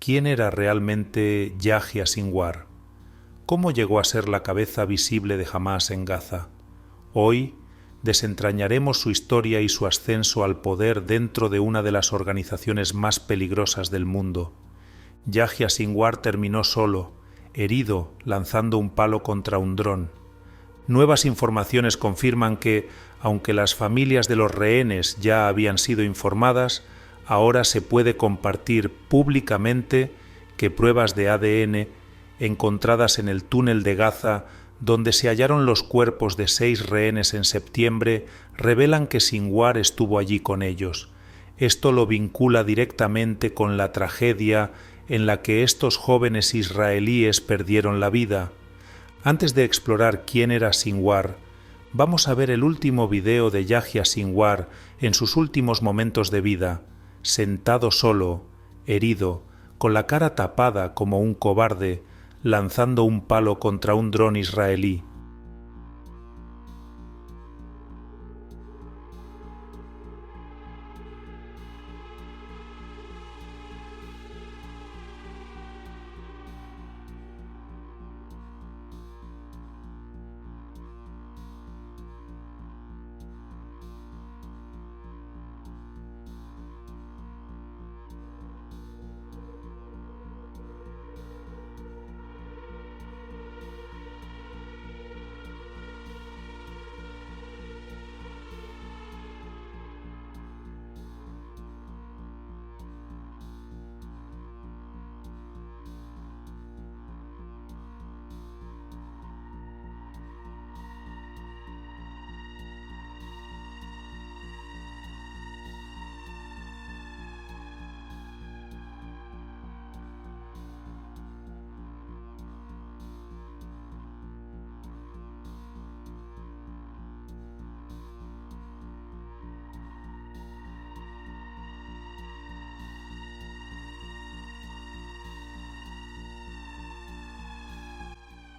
¿Quién era realmente Yahya Sinwar? ¿Cómo llegó a ser la cabeza visible de Hamás en Gaza? Hoy desentrañaremos su historia y su ascenso al poder dentro de una de las organizaciones más peligrosas del mundo. Yahya Sinwar terminó solo, herido, lanzando un palo contra un dron. Nuevas informaciones confirman que, aunque las familias de los rehenes ya habían sido informadas, ahora se puede compartir públicamente que pruebas de ADN encontradas en el túnel de Gaza, donde se hallaron los cuerpos de 6 rehenes en septiembre, revelan que Sinwar estuvo allí con ellos. Esto lo vincula directamente con la tragedia en la que estos jóvenes israelíes perdieron la vida. Antes de explorar quién era Sinwar, vamos a ver el último video de Yahya Sinwar en sus últimos momentos de vida, sentado solo, herido, con la cara tapada como un cobarde, lanzando un palo contra un dron israelí.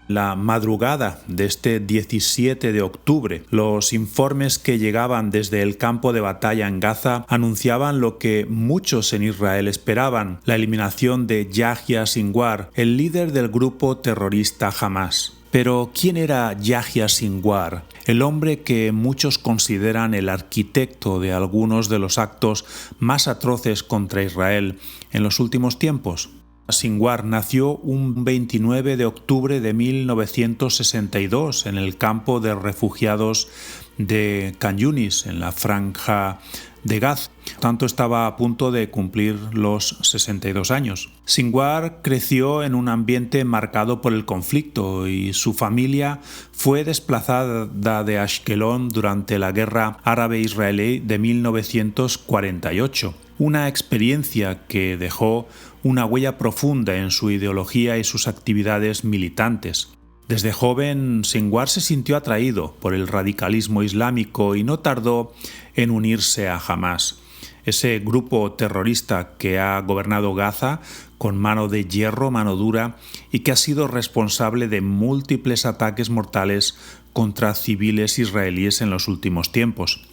La madrugada de este 17 de octubre, los informes que llegaban desde el campo de batalla en Gaza anunciaban lo que muchos en Israel esperaban: la eliminación de Yahya Sinwar, el líder del grupo terrorista Hamás. Pero ¿quién era Yahya Sinwar? El hombre que muchos consideran el arquitecto de algunos de los actos más atroces contra Israel en los últimos tiempos. Sinwar nació un 29 de octubre de 1962 en el campo de refugiados de Khan Yunis, en la franja de Gaza. Tanto estaba a punto de cumplir los 62 años. Sinwar creció en un ambiente marcado por el conflicto y su familia fue desplazada de Ashkelon durante la guerra árabe-israelí de 1948. Una experiencia que dejó una huella profunda en su ideología y sus actividades militantes. Desde joven, Sinwar se sintió atraído por el radicalismo islámico y no tardó en unirse a Hamás, ese grupo terrorista que ha gobernado Gaza con mano de hierro, mano dura, y que ha sido responsable de múltiples ataques mortales contra civiles israelíes en los últimos tiempos.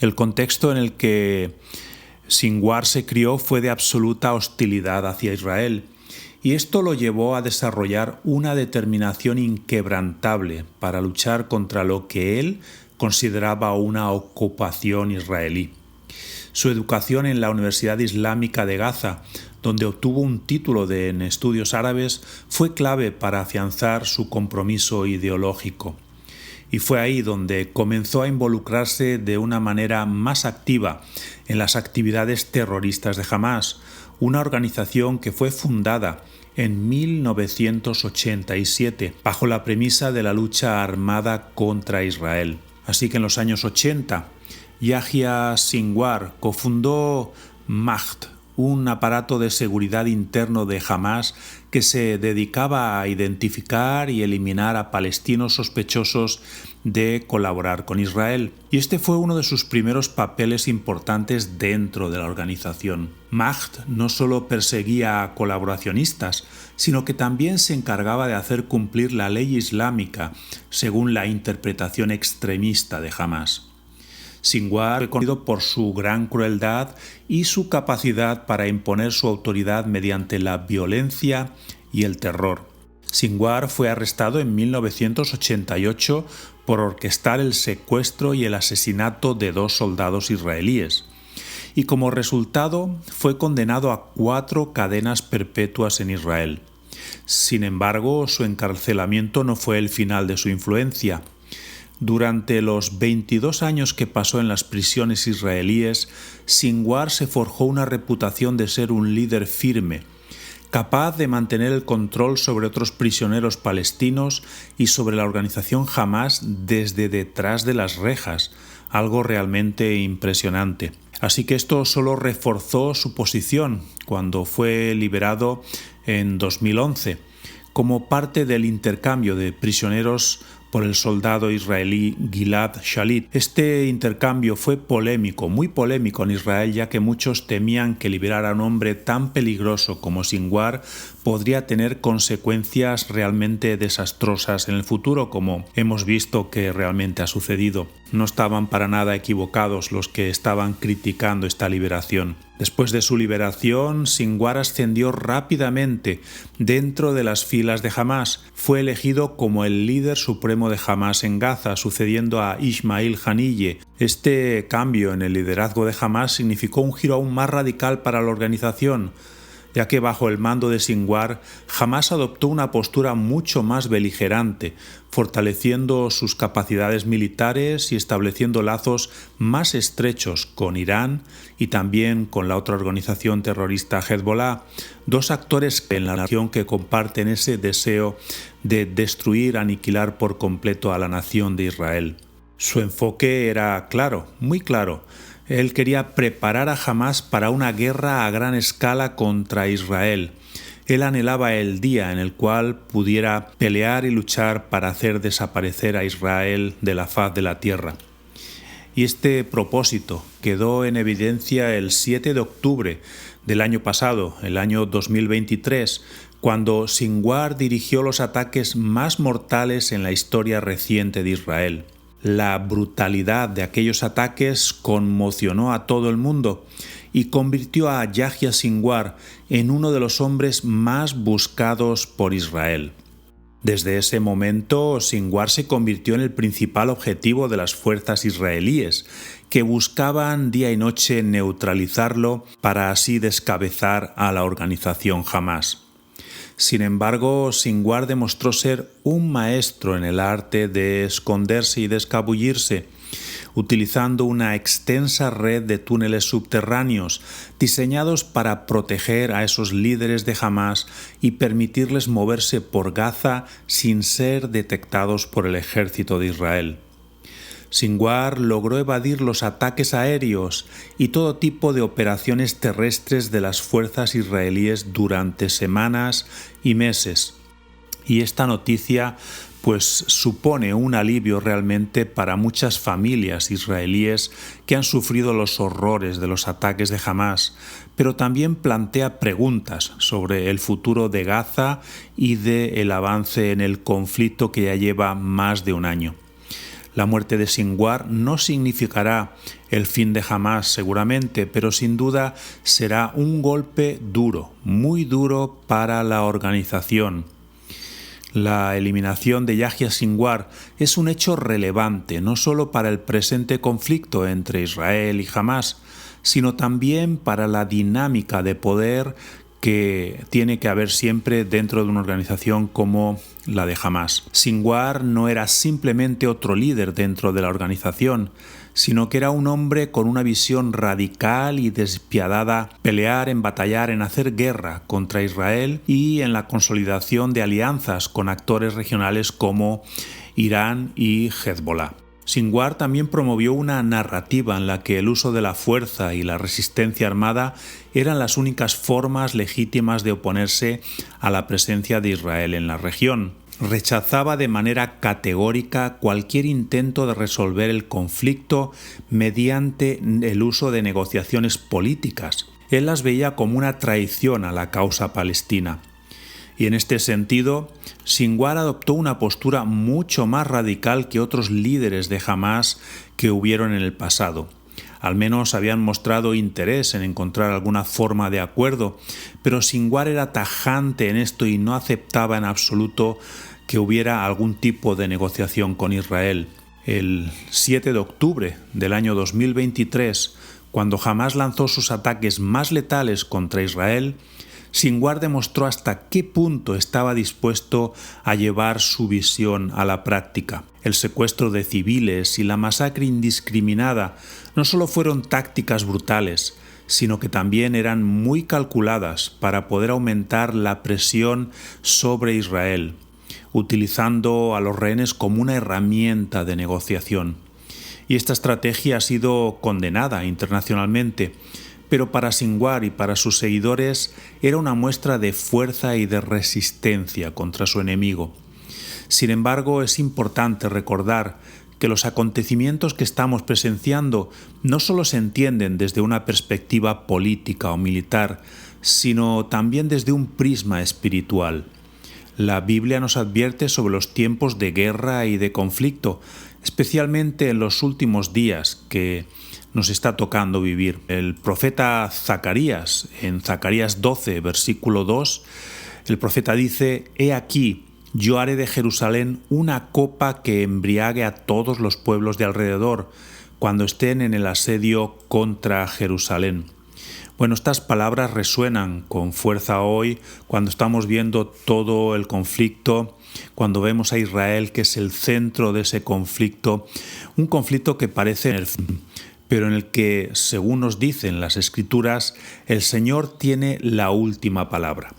El contexto en el que Sinwar se crió fue de absoluta hostilidad hacia Israel, y esto lo llevó a desarrollar una determinación inquebrantable para luchar contra lo que él consideraba una ocupación israelí. Su educación en la Universidad Islámica de Gaza, donde obtuvo un título en estudios árabes, fue clave para afianzar su compromiso ideológico. Y fue ahí donde comenzó a involucrarse de una manera más activa en las actividades terroristas de Hamás, una organización que fue fundada en 1987 bajo la premisa de la lucha armada contra Israel. Así que en los años 80, Yahya Sinwar cofundó Majd, un aparato de seguridad interno de Hamás que se dedicaba a identificar y eliminar a palestinos sospechosos de colaborar con Israel. Y este fue uno de sus primeros papeles importantes dentro de la organización. Majd no solo perseguía a colaboracionistas, sino que también se encargaba de hacer cumplir la ley islámica según la interpretación extremista de Hamás. Sinwar fue conocido por su gran crueldad y su capacidad para imponer su autoridad mediante la violencia y el terror. Sinwar fue arrestado en 1988 por orquestar el secuestro y el asesinato de 2 soldados israelíes, y como resultado fue condenado a 4 cadenas perpetuas en Israel. Sin embargo, su encarcelamiento no fue el final de su influencia. Durante los 22 años que pasó en las prisiones israelíes, Sinwar se forjó una reputación de ser un líder firme, capaz de mantener el control sobre otros prisioneros palestinos y sobre la organización Hamás desde detrás de las rejas, algo realmente impresionante. Así que esto solo reforzó su posición cuando fue liberado en 2011, como parte del intercambio de prisioneros por el soldado israelí Gilad Shalit. Este intercambio fue polémico, muy polémico en Israel, ya que muchos temían que liberar a un hombre tan peligroso como Sinwar podría tener consecuencias realmente desastrosas en el futuro, como hemos visto que realmente ha sucedido. No estaban para nada equivocados los que estaban criticando esta liberación. Después de su liberación, Sinwar ascendió rápidamente dentro de las filas de Hamás. Fue elegido como el líder supremo de Hamás en Gaza, sucediendo a Ismail Haniyeh. Este cambio en el liderazgo de Hamás significó un giro aún más radical para la organización, ya que bajo el mando de Sinwar, Hamás adoptó una postura mucho más beligerante, fortaleciendo sus capacidades militares y estableciendo lazos más estrechos con Irán y también con la otra organización terrorista Hezbollah, 2 actores en la nación que comparten ese deseo de destruir, aniquilar por completo a la nación de Israel. Su enfoque era claro, muy claro. Él quería preparar a Hamás para una guerra a gran escala contra Israel. Él anhelaba el día en el cual pudiera pelear y luchar para hacer desaparecer a Israel de la faz de la tierra. Y este propósito quedó en evidencia el 7 de octubre del año pasado, el año 2023, cuando Sinwar dirigió los ataques más mortales en la historia reciente de Israel. La brutalidad de aquellos ataques conmocionó a todo el mundo y convirtió a Yahya Sinwar en uno de los hombres más buscados por Israel. Desde ese momento, Sinwar se convirtió en el principal objetivo de las fuerzas israelíes, que buscaban día y noche neutralizarlo para así descabezar a la organización Hamás. Sin embargo, Sinwar demostró ser un maestro en el arte de esconderse y de escabullirse, utilizando una extensa red de túneles subterráneos diseñados para proteger a esos líderes de Hamás y permitirles moverse por Gaza sin ser detectados por el ejército de Israel. Sinwar logró evadir los ataques aéreos y todo tipo de operaciones terrestres de las fuerzas israelíes durante semanas y meses. Y esta noticia supone un alivio realmente para muchas familias israelíes que han sufrido los horrores de los ataques de Hamás, pero también plantea preguntas sobre el futuro de Gaza y del avance en el conflicto que ya lleva más de un año. La muerte de Sinwar no significará el fin de Hamás seguramente, pero sin duda será un golpe duro, muy duro para la organización. La eliminación de Yahya Sinwar es un hecho relevante no solo para el presente conflicto entre Israel y Hamás, sino también para la dinámica de poder que tiene que haber siempre dentro de una organización como la de Hamás. Sinwar no era simplemente otro líder dentro de la organización, sino que era un hombre con una visión radical y despiadada, pelear, en batallar, en hacer guerra contra Israel y en la consolidación de alianzas con actores regionales como Irán y Hezbollah. Sinwar también promovió una narrativa en la que el uso de la fuerza y la resistencia armada eran las únicas formas legítimas de oponerse a la presencia de Israel en la región. Rechazaba de manera categórica cualquier intento de resolver el conflicto mediante el uso de negociaciones políticas. Él las veía como una traición a la causa palestina. Y en este sentido, Sinwar adoptó una postura mucho más radical que otros líderes de Hamás que hubieron en el pasado. Al menos habían mostrado interés en encontrar alguna forma de acuerdo, pero Sinwar era tajante en esto y no aceptaba en absoluto que hubiera algún tipo de negociación con Israel. El 7 de octubre del año 2023, cuando Hamás lanzó sus ataques más letales contra Israel, Sinwar demostró hasta qué punto estaba dispuesto a llevar su visión a la práctica. El secuestro de civiles y la masacre indiscriminada no solo fueron tácticas brutales, sino que también eran muy calculadas para poder aumentar la presión sobre Israel, utilizando a los rehenes como una herramienta de negociación. Y esta estrategia ha sido condenada internacionalmente, pero para Sinwar y para sus seguidores era una muestra de fuerza y de resistencia contra su enemigo. Sin embargo, es importante recordar que los acontecimientos que estamos presenciando no solo se entienden desde una perspectiva política o militar, sino también desde un prisma espiritual. La Biblia nos advierte sobre los tiempos de guerra y de conflicto, especialmente en los últimos días que nos está tocando vivir. El profeta Zacarías, en Zacarías 12, versículo 2, el profeta dice: «He aquí, yo haré de Jerusalén una copa que embriague a todos los pueblos de alrededor cuando estén en el asedio contra Jerusalén». Bueno, estas palabras resuenan con fuerza hoy cuando estamos viendo todo el conflicto, cuando vemos a Israel, que es el centro de ese conflicto, un conflicto que parece, pero en el que, según nos dicen las Escrituras, el Señor tiene la última palabra.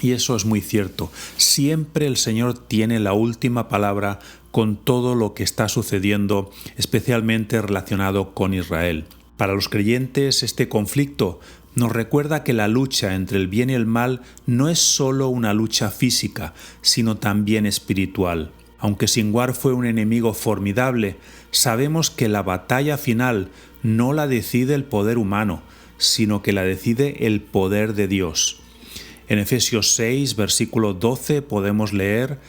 Y eso es muy cierto. Siempre el Señor tiene la última palabra con todo lo que está sucediendo, especialmente relacionado con Israel. Para los creyentes, este conflicto nos recuerda que la lucha entre el bien y el mal no es solo una lucha física, sino también espiritual. Aunque Sinwar fue un enemigo formidable, sabemos que la batalla final no la decide el poder humano, sino que la decide el poder de Dios. En Efesios 6, versículo 12, podemos leer,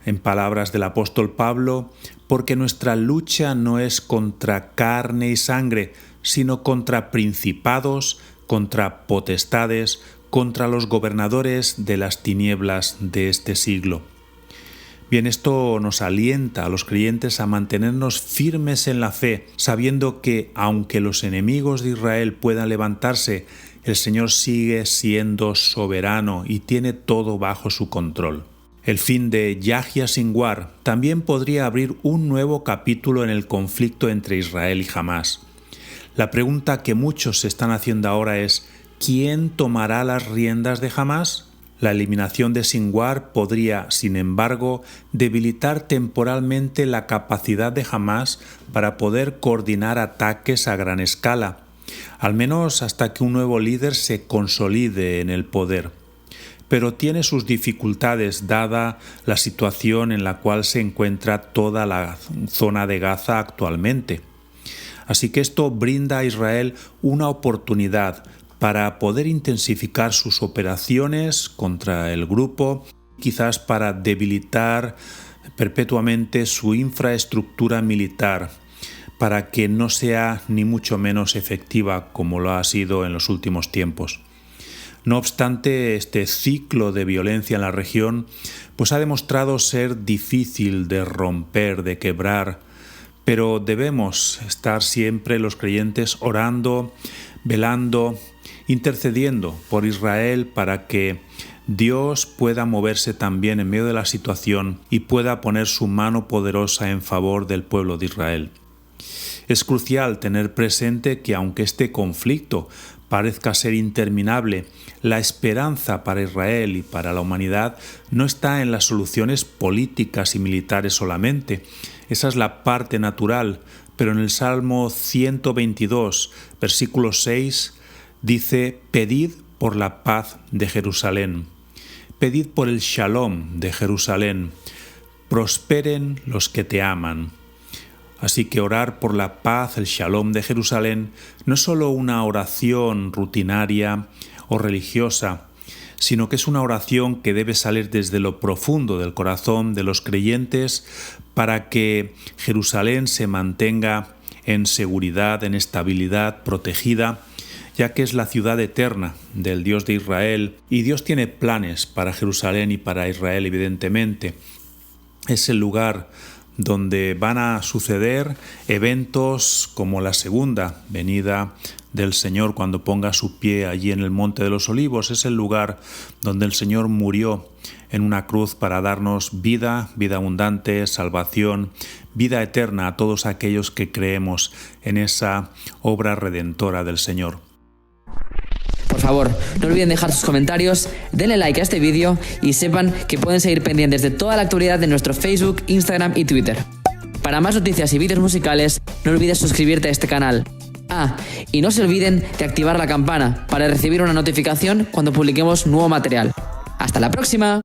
en palabras del apóstol Pablo: «Porque nuestra lucha no es contra carne y sangre, sino contra principados, contra potestades, contra los gobernadores de las tinieblas de este siglo». Bien, esto nos alienta a los creyentes a mantenernos firmes en la fe, sabiendo que, aunque los enemigos de Israel puedan levantarse, el Señor sigue siendo soberano y tiene todo bajo su control. El fin de Yahya Sinwar también podría abrir un nuevo capítulo en el conflicto entre Israel y Hamás. La pregunta que muchos se están haciendo ahora es: ¿quién tomará las riendas de Hamás? La eliminación de Sinwar podría, sin embargo, debilitar temporalmente la capacidad de Hamás para poder coordinar ataques a gran escala, al menos hasta que un nuevo líder se consolide en el poder. Pero tiene sus dificultades dada la situación en la cual se encuentra toda la zona de Gaza actualmente. Así que esto brinda a Israel una oportunidad para poder intensificar sus operaciones contra el grupo, quizás para debilitar perpetuamente su infraestructura militar, para que no sea ni mucho menos efectiva como lo ha sido en los últimos tiempos. No obstante, este ciclo de violencia en la región pues ha demostrado ser difícil de romper, de quebrar, pero debemos estar siempre los creyentes orando, velando, intercediendo por Israel para que Dios pueda moverse también en medio de la situación y pueda poner su mano poderosa en favor del pueblo de Israel. Es crucial tener presente que aunque este conflicto parezca ser interminable, la esperanza para Israel y para la humanidad no está en las soluciones políticas y militares solamente. Esa es la parte natural, pero en el Salmo 122, versículo 6, dice: «Pedid por la paz de Jerusalén, pedid por el shalom de Jerusalén, prosperen los que te aman». Así que orar por la paz, el shalom de Jerusalén, no es solo una oración rutinaria o religiosa, sino que es una oración que debe salir desde lo profundo del corazón de los creyentes para que Jerusalén se mantenga en seguridad, en estabilidad, protegida, ya que es la ciudad eterna del Dios de Israel, y Dios tiene planes para Jerusalén y para Israel, evidentemente. Es el lugar donde van a suceder eventos como la segunda venida del Señor cuando ponga su pie allí en el Monte de los Olivos. Es el lugar donde el Señor murió en una cruz para darnos vida, vida abundante, salvación, vida eterna a todos aquellos que creemos en esa obra redentora del Señor. Por favor, no olviden dejar sus comentarios, denle like a este vídeo y sepan que pueden seguir pendientes de toda la actualidad de nuestro Facebook, Instagram y Twitter. Para más noticias y vídeos musicales, no olvides suscribirte a este canal. Y no se olviden de activar la campana para recibir una notificación cuando publiquemos nuevo material. ¡Hasta la próxima!